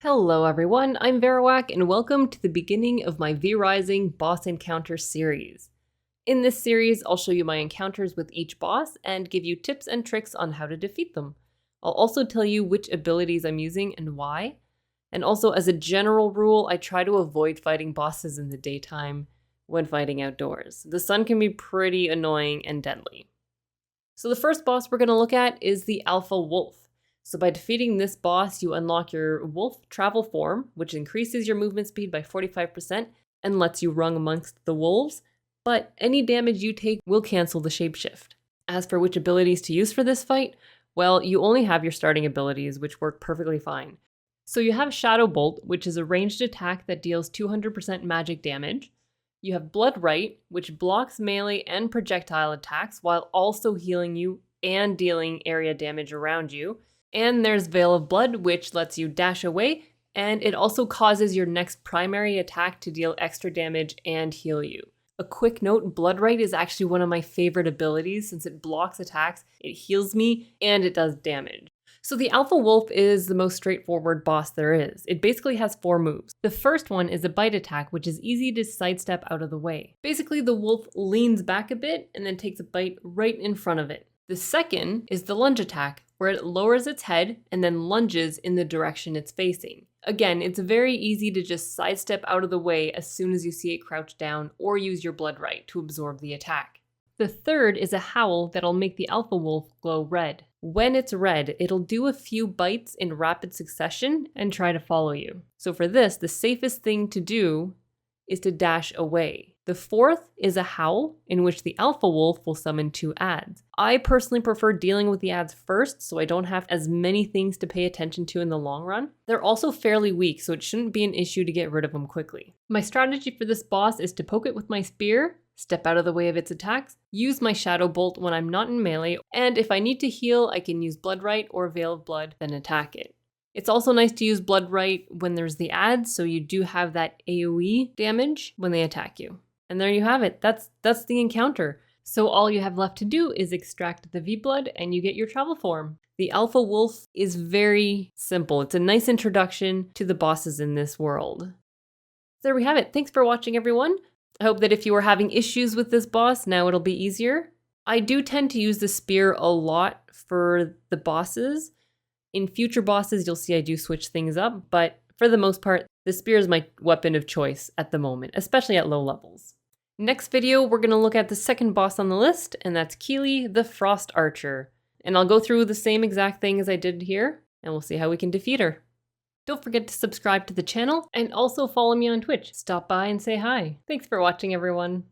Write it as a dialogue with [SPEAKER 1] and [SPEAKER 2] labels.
[SPEAKER 1] Hello everyone, I'm Verawak and welcome to the beginning of my V-Rising boss encounter series. In this series, I'll show you my encounters with each boss and give you tips and tricks on how to defeat them. I'll also tell you which abilities I'm using and why. And also, as a general rule, I try to avoid fighting bosses in the daytime when fighting outdoors. The sun can be pretty annoying and deadly. So the first boss we're going to look at is the Alpha Wolf. So by defeating this boss, you unlock your wolf travel form, which increases your movement speed by 45% and lets you run amongst the wolves, but any damage you take will cancel the shapeshift. As for which abilities to use for this fight, well, you only have your starting abilities, which work perfectly fine. So you have Shadow Bolt, which is a ranged attack that deals 200% magic damage. You have Blood Right, which blocks melee and projectile attacks while also healing you and dealing area damage around you. And there's Veil of Blood, which lets you dash away, and it also causes your next primary attack to deal extra damage and heal you. A quick note, Blood Right is actually one of my favorite abilities since it blocks attacks, it heals me, and it does damage. So the Alpha Wolf is the most straightforward boss there is. It basically has 4 moves. The first one is a bite attack, which is easy to sidestep out of the way. Basically, the wolf leans back a bit and then takes a bite right in front of it. The second is the lunge attack, where it lowers its head and then lunges in the direction it's facing. Again, it's very easy to just sidestep out of the way as soon as you see it crouch down or use your Blood Right to absorb the attack. The third is a howl that'll make the Alpha Wolf glow red. When it's red, it'll do a few bites in rapid succession and try to follow you. So for this, the safest thing to do is to dash away. The fourth is a howl, in which the Alpha Wolf will summon 2 adds. I personally prefer dealing with the adds first, so I don't have as many things to pay attention to in the long run. They're also fairly weak, so it shouldn't be an issue to get rid of them quickly. My strategy for this boss is to poke it with my spear, step out of the way of its attacks, use my Shadow Bolt when I'm not in melee, and if I need to heal, I can use Blood Right or Veil of Blood, then attack it. It's also nice to use Blood Right when there's the adds, so you do have that AoE damage when they attack you. And there you have it. That's the encounter. So all you have left to do is extract the V-Blood and you get your travel form. The Alpha Wolf is very simple. It's a nice introduction to the bosses in this world. So there we have it. Thanks for watching, everyone. I hope that if you were having issues with this boss, now it'll be easier. I do tend to use the spear a lot for the bosses. In future bosses, you'll see I do switch things up, but for the most part, the spear is my weapon of choice at the moment, especially at low levels. Next video, we're going to look at the second boss on the list, and that's Keeley, the Frost Archer. And I'll go through the same exact thing as I did here, and we'll see how we can defeat her. Don't forget to subscribe to the channel, and also follow me on Twitch. Stop by and say hi. Thanks for watching, everyone.